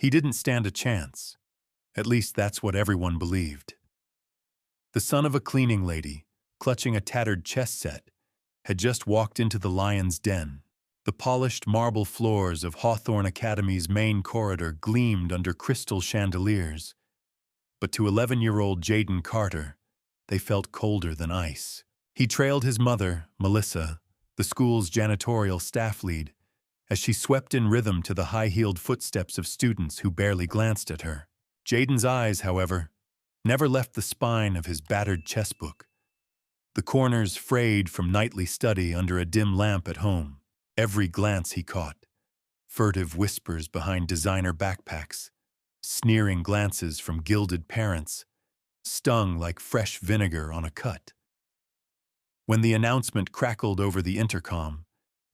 He didn't stand a chance. At least that's what everyone believed. The son of a cleaning lady, clutching a tattered chess set, had just walked into the lion's den. The polished marble floors of Hawthorne Academy's main corridor gleamed under crystal chandeliers, but to 11-year-old Jaden Carter, they felt colder than ice. He trailed his mother, Melissa, the school's janitorial staff lead, as she swept in rhythm to the high-heeled footsteps of students who barely glanced at her. Jaden's eyes, however, never left the spine of his battered chessbook, the corners frayed from nightly study under a dim lamp at home. Every glance he caught, furtive whispers behind designer backpacks, sneering glances from gilded parents, stung like fresh vinegar on a cut. When the announcement crackled over the intercom,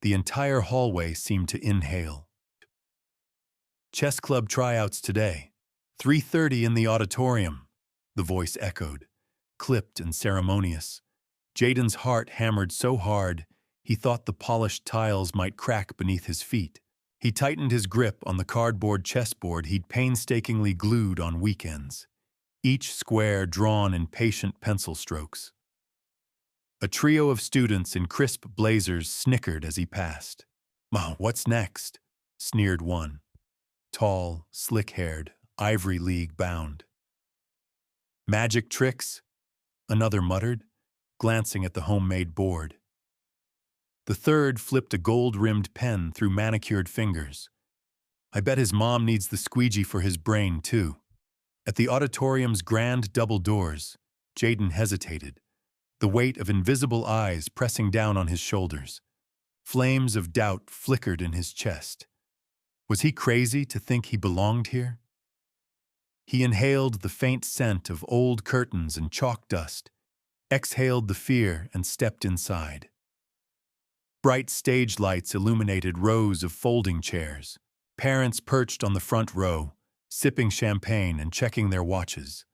the entire hallway seemed to inhale. "Chess club tryouts today, 3:30 in the auditorium," the voice echoed, clipped and ceremonious. Jaden's heart hammered so hard he thought the polished tiles might crack beneath his feet. He tightened his grip on the cardboard chessboard he'd painstakingly glued on weekends, each square drawn in patient pencil strokes. A trio of students in crisp blazers snickered as he passed. "What's next?" sneered one, tall, slick-haired, Ivy League bound. "Magic tricks?" another muttered, glancing at the homemade board. The third flipped a gold-rimmed pen through manicured fingers. "I bet his mom needs the squeegee for his brain, too." At the auditorium's grand double doors, Jaden hesitated, the weight of invisible eyes pressing down on his shoulders. Flames of doubt flickered in his chest. Was he crazy to think he belonged here? He inhaled the faint scent of old curtains and chalk dust, exhaled the fear, and stepped inside. Bright stage lights illuminated rows of folding chairs. Parents perched on the front row, sipping champagne and checking their watches.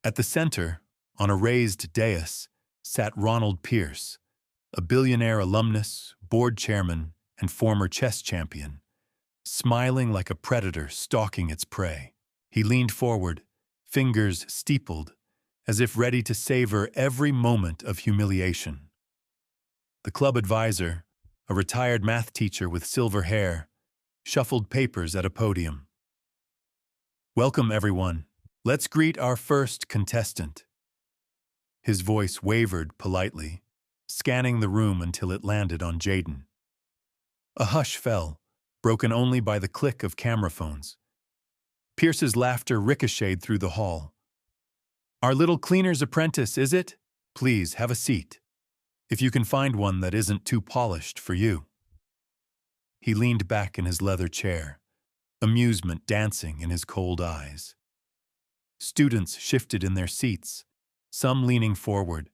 At the center, on a raised dais, sat Ronald Pierce, a Billionaire alumnus, board chairman, and former chess champion, smiling like a predator stalking its prey. He leaned forward, fingers steepled, as if ready to savor every moment of humiliation. The club advisor, a retired math teacher with silver hair, shuffled papers at a podium. "Welcome, everyone. Let's greet our first contestant." His voice wavered politely, scanning the room until it landed on Jaden. A hush fell, broken only by the click of camera phones. Pierce's laughter ricocheted through the hall. "Our little cleaner's apprentice, is it? Please, have a seat. If you can find one that isn't too polished for you." He leaned back in his leather chair, amusement dancing in his cold eyes. Students shifted in their seats, some leaning forward,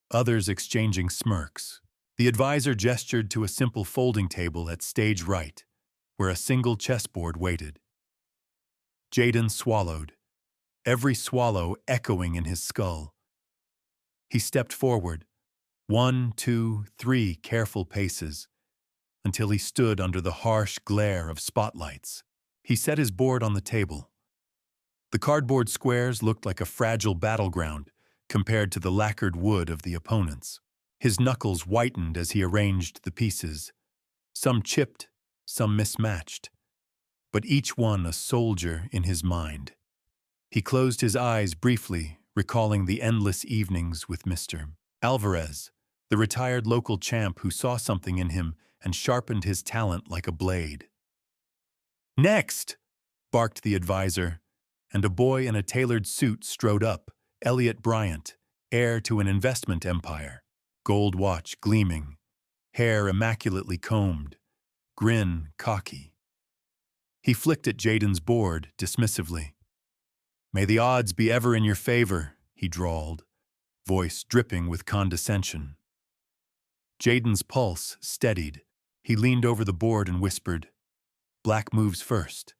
others exchanging smirks. The advisor gestured to a simple folding table at stage right, where a single chessboard waited. Jaden swallowed, every swallow echoing in his skull. He stepped forward, 1, 2, 3 careful paces, until he stood under the harsh glare of spotlights. He set his board on the table. The cardboard squares looked like a fragile battleground compared to the lacquered wood of the opponents. His knuckles whitened as he arranged the pieces, some chipped, some mismatched, but each one a soldier in his mind. He closed his eyes briefly, recalling the endless evenings with Mr. Alvarez, the retired local champ who saw something in him and sharpened his talent like a blade. "Next!" barked the advisor, and a boy in a tailored suit strode up, Elliot Bryant, heir to an investment empire, gold watch gleaming, hair immaculately combed, grin cocky. He flicked at Jaden's board dismissively. "May the odds be ever in your favor," he drawled, voice dripping with condescension. Jaden's pulse steadied. He leaned over the board and whispered, "Black moves first."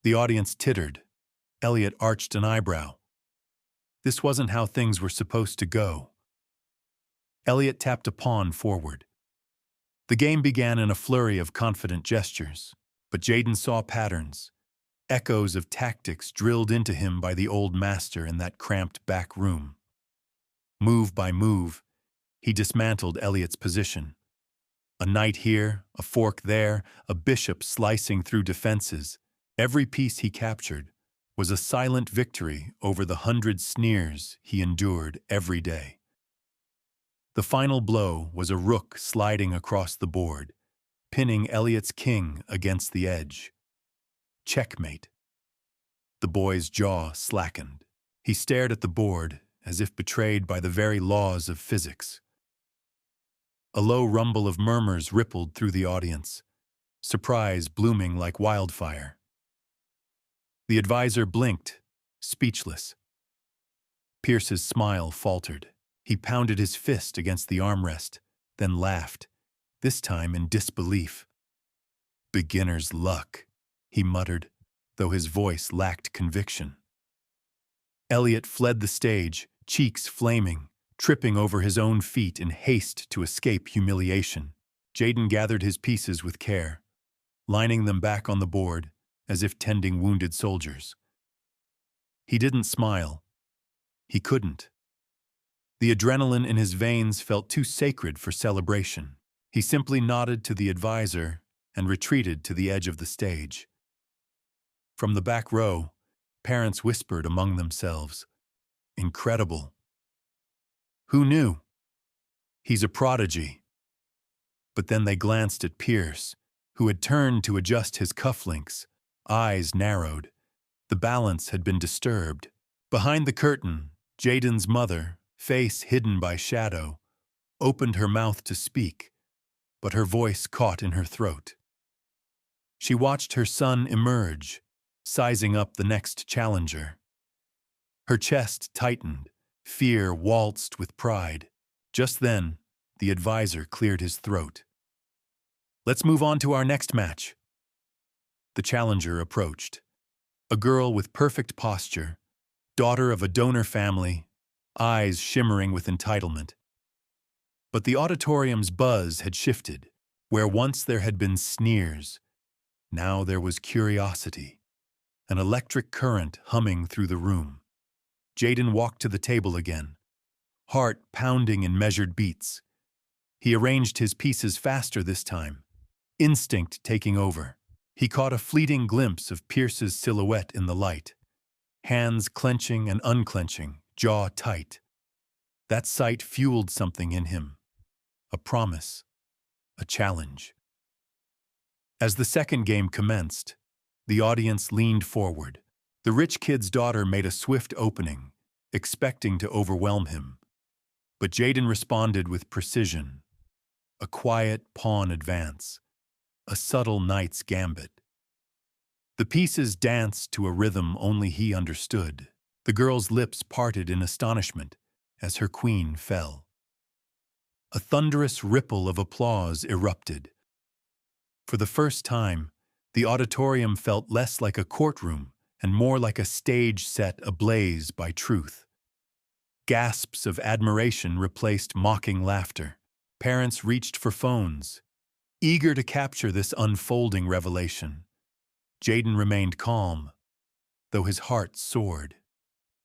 The audience tittered. Elliot arched an eyebrow. This wasn't how things were supposed to go. Elliot tapped a pawn forward. The game began in a flurry of confident gestures, but Jaden saw patterns. echoes of tactics drilled into him by the old master in that cramped back room. Move by move, he dismantled Elliot's position. A knight here, a fork there, a bishop slicing through defenses. Every piece he captured was a silent victory over the 100 sneers he endured every day. The final blow was a rook sliding across the board, pinning Elliot's king against the edge. Checkmate. The boy's jaw slackened. He stared at the board as if betrayed by the very laws of physics. A low rumble of murmurs rippled through the audience, surprise blooming like wildfire. The advisor blinked, speechless. Pierce's smile faltered. He pounded his fist against the armrest, then laughed, this time in disbelief. "Beginner's luck," he muttered, though his voice lacked conviction. Elliot fled the stage, cheeks flaming, tripping over his own feet in haste to escape humiliation. Jaden gathered his pieces with care, lining them back on the board as if tending wounded soldiers. He didn't smile. He couldn't. The adrenaline in his veins felt too sacred for celebration. He simply nodded to the advisor and retreated to the edge of the stage. From the back row, parents whispered among themselves, "Incredible. Who knew? He's a prodigy." But then they glanced at Pierce, who had turned to adjust his cufflinks, eyes narrowed. The balance had been disturbed. Behind the curtain, Jaden's mother, face hidden by shadow, opened her mouth to speak, but her voice caught in her throat. She watched her son emerge, sizing up the next challenger. Her chest tightened, fear waltzed with pride. Just then, the advisor cleared his throat. "Let's move on to our next match." The challenger approached. A girl with perfect posture, daughter of a donor family, eyes shimmering with entitlement. But the auditorium's buzz had shifted. Where once there had been sneers, now there was curiosity, an electric current humming through the room. Jaden walked to the table again, heart pounding in measured beats. He arranged his pieces faster this time, instinct taking over. He caught a fleeting glimpse of Pierce's silhouette in the light, hands clenching and unclenching, jaw tight. That sight fueled something in him, a promise, a challenge. As the second game commenced, the audience leaned forward. The rich kid's daughter made a swift opening, expecting to overwhelm him. But Jaden responded with precision, a quiet pawn advance, a subtle knight's gambit. The pieces danced to a rhythm only he understood. The girl's lips parted in astonishment as her queen fell. A thunderous ripple of applause erupted. For the first time, the auditorium felt less like a courtroom and more like a stage set ablaze by truth. Gasps of admiration replaced mocking laughter. Parents reached for phones, eager to capture this unfolding revelation. Jaden remained calm, though his heart soared.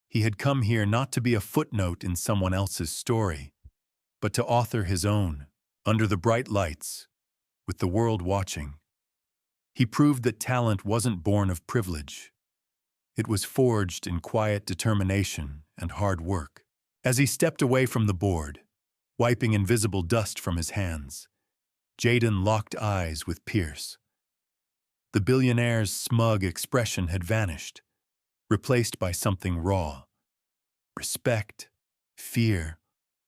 He had come here not to be a footnote in someone else's story, but to author his own, under the bright lights, with the world watching. He proved that talent wasn't born of privilege. It was forged in quiet determination and hard work. As he stepped away from the board, wiping invisible dust from his hands, Jaden locked eyes with Pierce. The billionaire's smug expression had vanished, replaced by something raw. Respect, fear,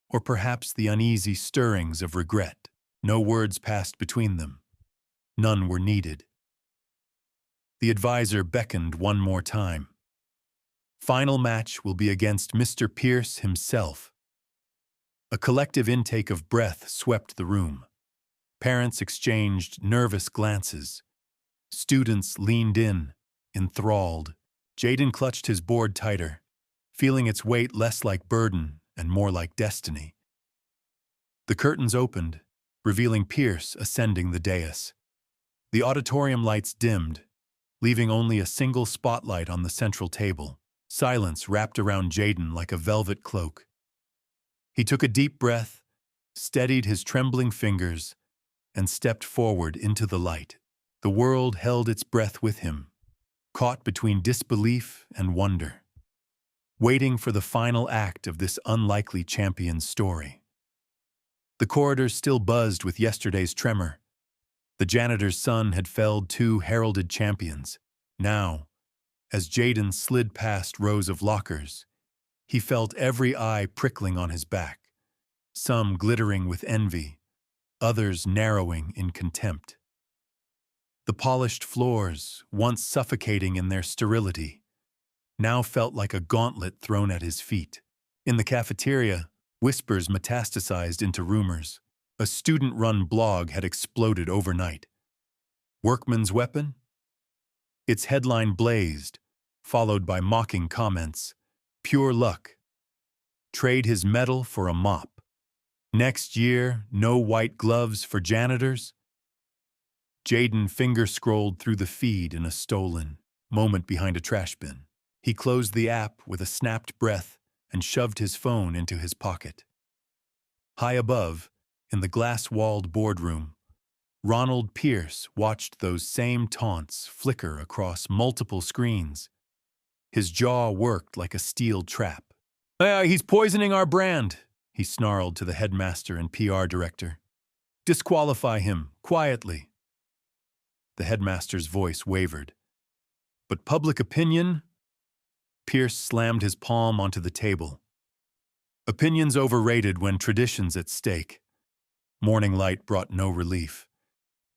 or perhaps the uneasy stirrings of regret. No words passed between them. None were needed. The advisor beckoned one more time. Final match will be against Mr. Pierce himself. A collective intake of breath swept the room. Parents exchanged nervous glances. Students leaned in, enthralled. Jaden clutched his board tighter, feeling its weight less like burden and more like destiny. The curtains opened, revealing Pierce ascending the dais. The auditorium lights dimmed, leaving only a single spotlight on the central table. Silence wrapped around Jaden like a velvet cloak. He took a deep breath, steadied his trembling fingers, and stepped forward into the light. The world held its breath with him, caught between disbelief and wonder, waiting for the final act of this unlikely champion's story. The corridors still buzzed with yesterday's tremor. The janitor's son had felled 2 heralded champions. Now, as Jaden slid past rows of lockers, he felt every eye prickling on his back, some glittering with envy, others narrowing in contempt. The polished floors, once suffocating in their sterility, now felt like a gauntlet thrown at his feet. In the cafeteria, whispers metastasized into rumors. A student-run blog had exploded overnight. Workman's weapon? Its headline blazed, followed by mocking comments. Pure luck. Trade his medal for a mop. Next year, no white gloves for janitors? Jaden finger-scrolled through the feed in a stolen moment behind a trash bin. He closed the app with a snapped breath and shoved his phone into his pocket. High above, in the glass-walled boardroom, Ronald Pierce watched those same taunts flicker across multiple screens. His jaw worked like a steel trap. He's poisoning our brand," he snarled to the headmaster and PR director. "Disqualify him, quietly." The headmaster's voice wavered. "But public opinion?" Pierce slammed his palm onto the table. "Opinion's overrated when tradition's at stake." Morning light brought no relief.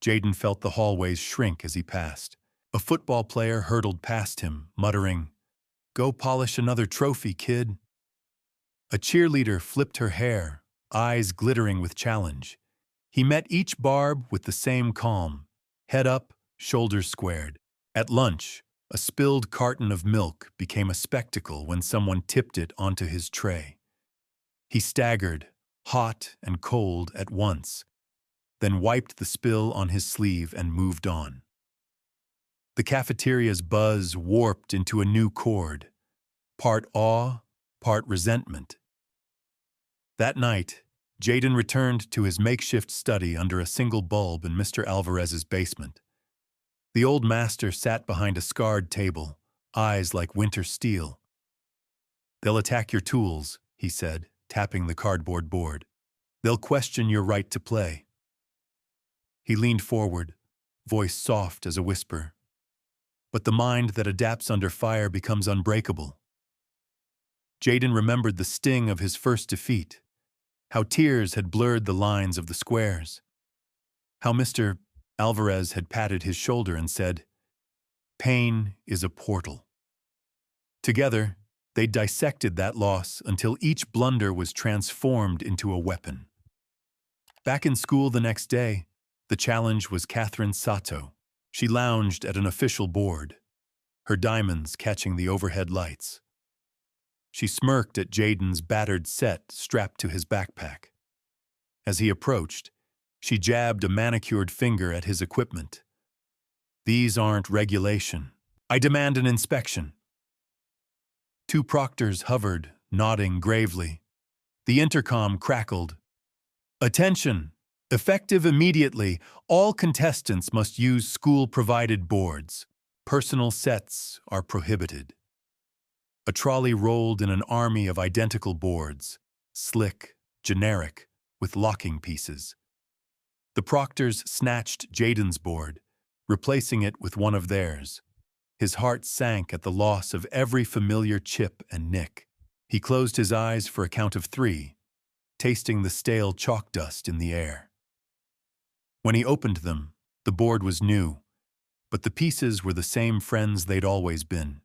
Jaden felt the hallways shrink as he passed. A football player hurtled past him, muttering, "Go polish another trophy, kid." A cheerleader flipped her hair, eyes glittering with challenge. He met each barb with the same calm, head up, shoulders squared. At lunch, a spilled carton of milk became a spectacle when someone tipped it onto his tray. He staggered, hot and cold at once, then wiped the spill on his sleeve and moved on. The cafeteria's buzz warped into a new chord, part awe, part resentment. That night, Jaden returned to his makeshift study under a single bulb in Mr. Alvarez's basement. The old master sat behind a scarred table, eyes like winter steel. "They'll attack your tools," he said, tapping the cardboard board. "They'll question your right to play." He leaned forward, voice soft as a whisper. "But the mind that adapts under fire becomes unbreakable." Jaden remembered the sting of his first defeat, how tears had blurred the lines of the squares, how Mr. Alvarez had patted his shoulder and said, "Pain is a portal." Together, they dissected that loss until each blunder was transformed into a weapon. Back in school the next day, the challenge was Catherine Sato. She lounged at an official board, her diamonds catching the overhead lights. She smirked at Jaden's battered set strapped to his backpack. As he approached, she jabbed a manicured finger at his equipment. "These aren't regulation. I demand an inspection." 2 proctors hovered, nodding gravely. The intercom crackled. "Attention! Effective immediately, all contestants must use school-provided boards. Personal sets are prohibited." A trolley rolled in an army of identical boards, slick, generic, with locking pieces. The proctors snatched Jaden's board, replacing it with one of theirs. His heart sank at the loss of every familiar chip and nick. He closed his eyes for a count of 3, tasting the stale chalk dust in the air. When he opened them, the board was new, but the pieces were the same friends they'd always been.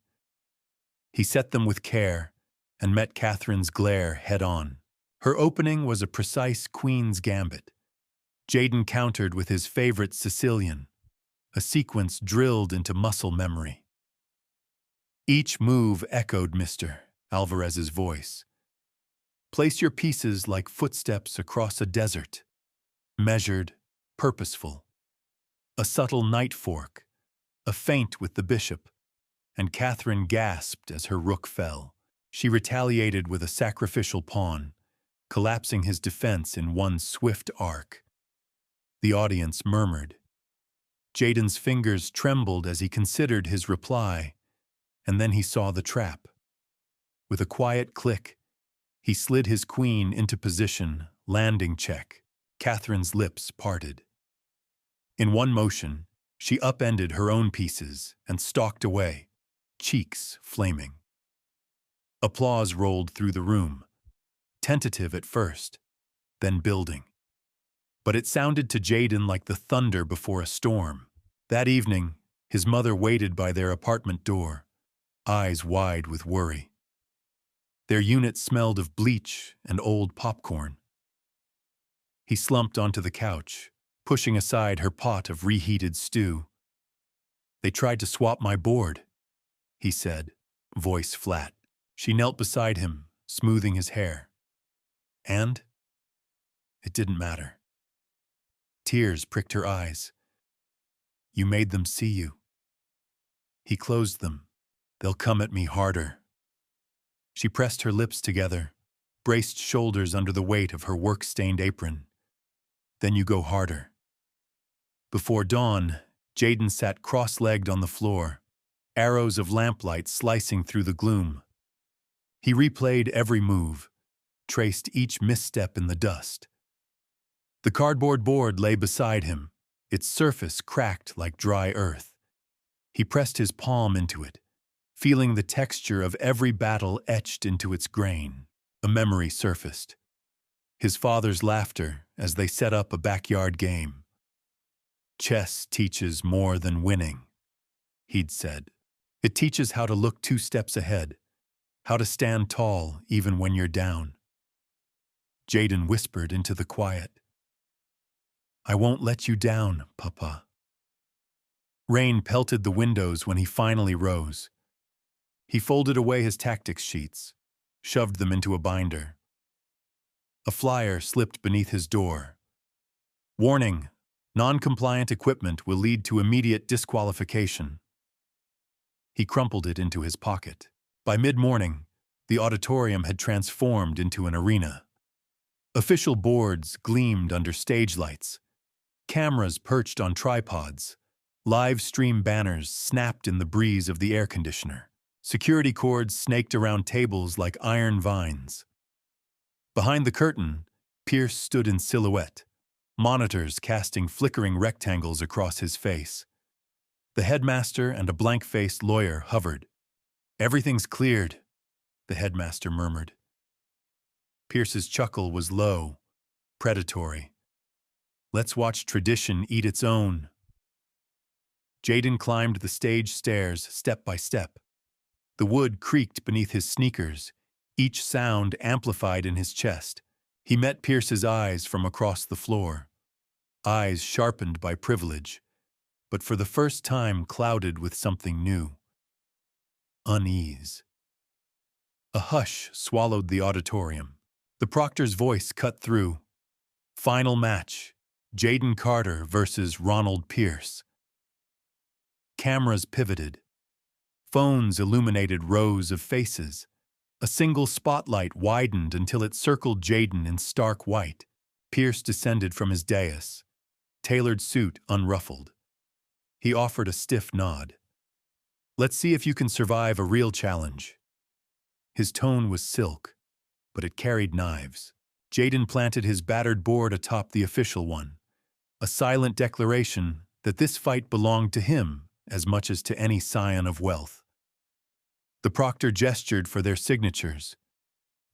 He set them with care and met Catherine's glare head-on. Her opening was a precise queen's gambit. Jaden countered with his favorite Sicilian, a sequence drilled into muscle memory. Each move echoed Mr. Alvarez's voice. "Place your pieces like footsteps across a desert, measured, purposeful. A subtle night fork, a feint with the bishop, and Catherine gasped as her rook fell. She retaliated with a sacrificial pawn, collapsing his defense in one swift arc. The audience murmured. Jaden's fingers trembled as he considered his reply, and then he saw the trap. With a quiet click, he slid his queen into position, landing check. Catherine's lips parted. In one motion, she upended her own pieces and stalked away, cheeks flaming. Applause rolled through the room, tentative at first, then building. But it sounded to Jaden like the thunder before a storm. That evening, his mother waited by their apartment door, eyes wide with worry. Their unit smelled of bleach and old popcorn. He slumped onto the couch, pushing aside her pot of reheated stew. "They tried to swap my board," he said, voice flat. She knelt beside him, smoothing his hair. And? It didn't matter. Tears pricked her eyes. "You made them see you." He closed them. "They'll come at me harder." She pressed her lips together, braced shoulders under the weight of her work-stained apron. "Then you go harder." Before dawn, Jaden sat cross-legged on the floor, arrows of lamplight slicing through the gloom. He replayed every move, traced each misstep in the dust. The cardboard board lay beside him, its surface cracked like dry earth. He pressed his palm into it, feeling the texture of every battle etched into its grain. A memory surfaced. His father's laughter as they set up a backyard game. "Chess teaches more than winning," he'd said. "It teaches how to look 2 steps ahead, how to stand tall even when you're down." Jaden whispered into the quiet. "I won't let you down, Papa." Rain pelted the windows when he finally rose. He folded away his tactics sheets, shoved them into a binder. A flyer slipped beneath his door. "Warning, non-compliant equipment will lead to immediate disqualification." He crumpled it into his pocket. By mid-morning, the auditorium had transformed into an arena. Official boards gleamed under stage lights. Cameras perched on tripods. Live stream banners snapped in the breeze of the air conditioner. Security cords snaked around tables like iron vines. Behind the curtain, Pierce stood in silhouette, monitors casting flickering rectangles across his face. The headmaster and a blank-faced lawyer hovered. "Everything's cleared," the headmaster murmured. Pierce's chuckle was low, predatory. "Let's watch tradition eat its own." Jaden climbed the stage stairs step by step. The wood creaked beneath his sneakers, each sound amplified in his chest. He met Pierce's eyes from across the floor, eyes sharpened by privilege, but for the first time clouded with something new. Unease. A hush swallowed the auditorium. The proctor's voice cut through. "Final match, Jaden Carter versus Ronald Pierce." Cameras pivoted. Phones illuminated rows of faces. A single spotlight widened until it circled Jaden in stark white. Pierce descended from his dais, tailored suit unruffled. He offered a stiff nod. "Let's see if you can survive a real challenge." His tone was silk, but it carried knives. Jaden planted his battered board atop the official one, a silent declaration that this fight belonged to him as much as to any scion of wealth. The proctor gestured for their signatures.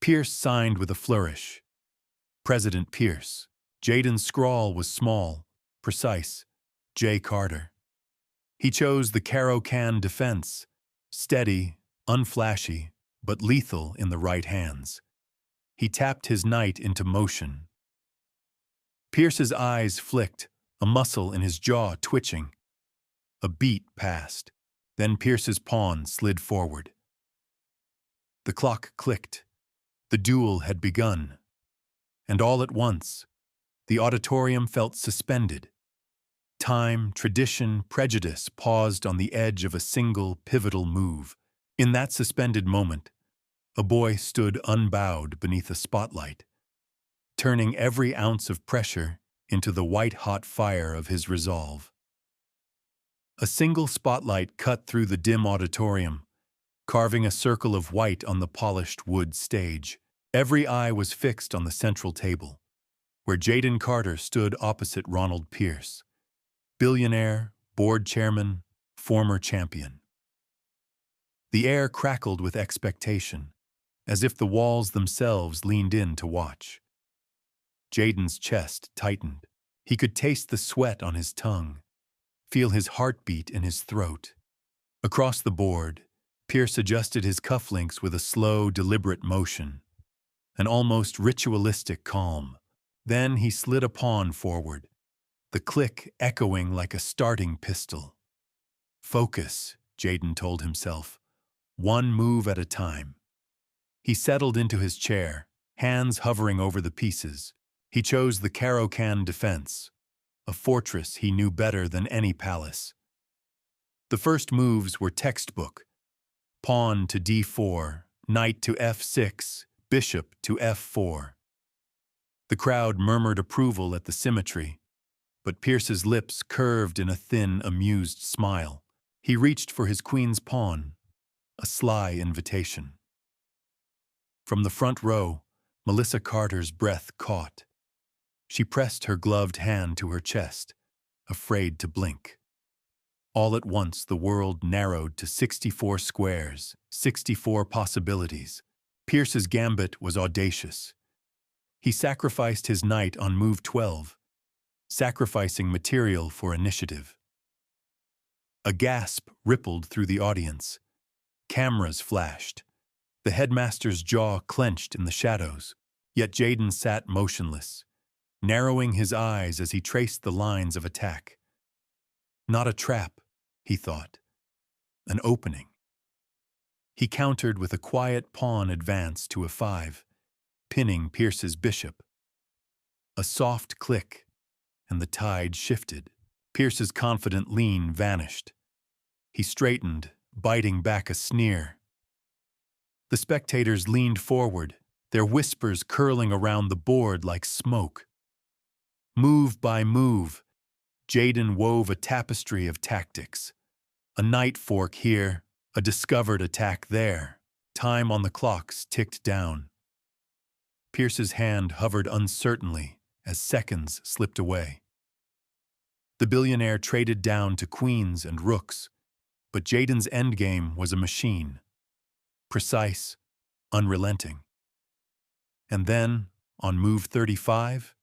Pierce signed with a flourish. President Pierce. Jaden's scrawl was small, precise. J. Carter. He chose the Caro-Can defense, steady, unflashy, but lethal in the right hands. He tapped his knight into motion. Pierce's eyes flicked, a muscle in his jaw twitching. A beat passed. Then Pierce's pawn slid forward. The clock clicked. The duel had begun. And all at once, the auditorium felt suspended. Time, tradition, prejudice paused on the edge of a single pivotal move. In that suspended moment, a boy stood unbowed beneath a spotlight, turning every ounce of pressure into the white-hot fire of his resolve. A single spotlight cut through the dim auditorium, carving a circle of white on the polished wood stage. Every eye was fixed on the central table, where Jaden Carter stood opposite Ronald Pierce, billionaire, board chairman, former champion. The air crackled with expectation, as if the walls themselves leaned in to watch. Jaden's chest tightened. He could taste the sweat on his tongue, feel his heartbeat in his throat. Across the board, Pierce adjusted his cufflinks with a slow, deliberate motion, an almost ritualistic calm. Then he slid a pawn forward, the click echoing like a starting pistol. Focus, Jaden told himself, one move at a time. He settled into his chair, hands hovering over the pieces. He chose the Caro-Can defense, a fortress he knew better than any palace. The first moves were textbook: pawn to d4, knight to f6, bishop to f4. The crowd murmured approval at the symmetry, but Pierce's lips curved in a thin, amused smile. He reached for his queen's pawn, a sly invitation. From the front row, Melissa Carter's breath caught. She pressed her gloved hand to her chest, afraid to blink. All at once, the world narrowed to 64 squares, 64 possibilities. Pierce's gambit was audacious. He sacrificed his knight on move 12, sacrificing material for initiative. A gasp rippled through the audience. Cameras flashed. The headmaster's jaw clenched in the shadows, yet Jaden sat motionless, narrowing his eyes as he traced the lines of attack. Not a trap, he thought. An opening. He countered with a quiet pawn advance to a5, pinning Pierce's bishop. A soft click, and the tide shifted. Pierce's confident lean vanished. He straightened, biting back a sneer. The spectators leaned forward, their whispers curling around the board like smoke. Move by move, Jaden wove a tapestry of tactics. A knight fork here, a discovered attack there. Time on the clocks ticked down. Pierce's hand hovered uncertainly as seconds slipped away. The billionaire traded down to queens and rooks, but Jaden's endgame was a machine. Precise, unrelenting. And then, on move 35,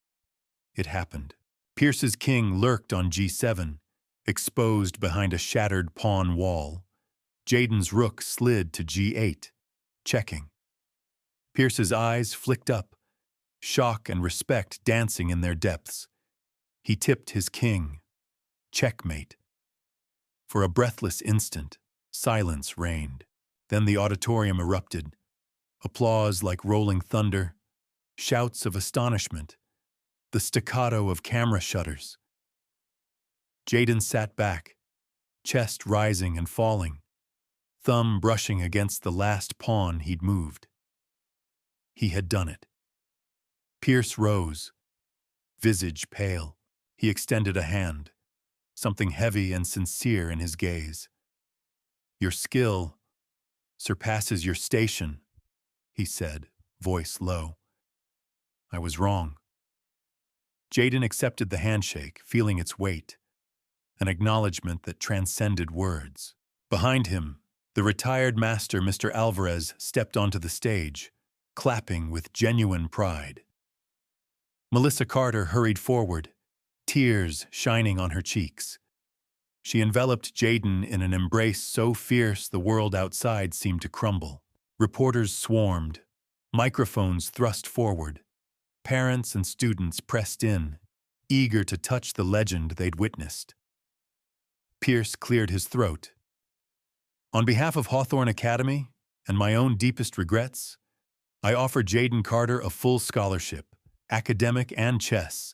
it happened. Pierce's king lurked on g7, exposed behind a shattered pawn wall. Jaden's rook slid to g8, checking. Pierce's eyes flicked up, shock and respect dancing in their depths. He tipped his king. Checkmate. For a breathless instant, silence reigned. Then the auditorium erupted. Applause like rolling thunder, shouts of astonishment, the staccato of camera shutters. Jaden sat back, chest rising and falling, thumb brushing against the last pawn he'd moved. He had done it. Pierce rose, visage pale. He extended a hand, something heavy and sincere in his gaze. Your skill surpasses your station, he said, voice low. I was wrong. Jaden accepted the handshake, feeling its weight, an acknowledgement that transcended words. Behind him, the retired master, Mr. Alvarez, stepped onto the stage, clapping with genuine pride. Melissa Carter hurried forward, tears shining on her cheeks. She enveloped Jaden in an embrace so fierce the world outside seemed to crumble. Reporters swarmed, microphones thrust forward. Parents and students pressed in, eager to touch the legend they'd witnessed. Pierce cleared his throat. On behalf of Hawthorne Academy and my own deepest regrets, I offer Jaden Carter a full scholarship, academic and chess,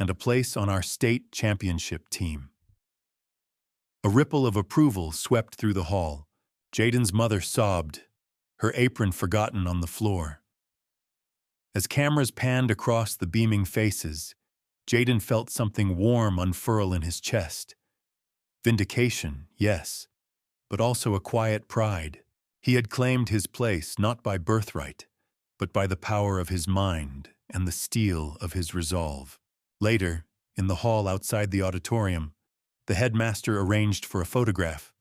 and a place on our state championship team. A ripple of approval swept through the hall. Jaden's mother sobbed, her apron forgotten on the floor. As cameras panned across the beaming faces, Jaden felt something warm unfurl in his chest. Vindication, yes, but also a quiet pride. He had claimed his place not by birthright, but by the power of his mind and the steel of his resolve. Later, in the hall outside the auditorium, the headmaster arranged for a photograph.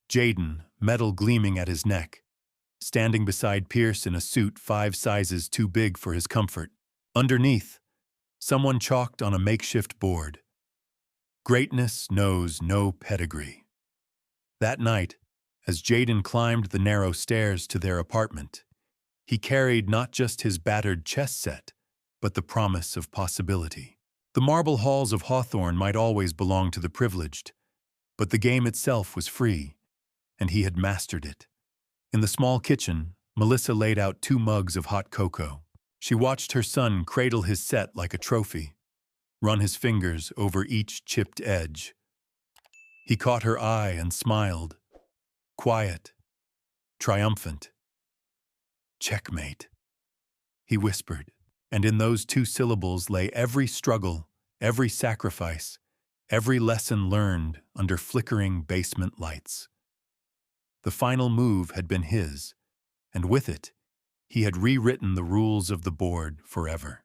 Jaden, metal gleaming at his neck, standing beside Pierce in a suit 5 sizes too big for his comfort. Underneath, someone chalked on a makeshift board, "Greatness knows no pedigree." That night, as Jaden climbed the narrow stairs to their apartment, he carried not just his battered chess set, but the promise of possibility. The marble halls of Hawthorne might always belong to the privileged, but the game itself was free, and he had mastered it. In the small kitchen, Melissa laid out 2 mugs of hot cocoa. She watched her son cradle his set like a trophy, run his fingers over each chipped edge. He caught her eye and smiled, quiet, triumphant. "Checkmate," he whispered, and in those 2 syllables lay every struggle, every sacrifice, every lesson learned under flickering basement lights. The final move had been his, and with it, he had rewritten the rules of the board forever.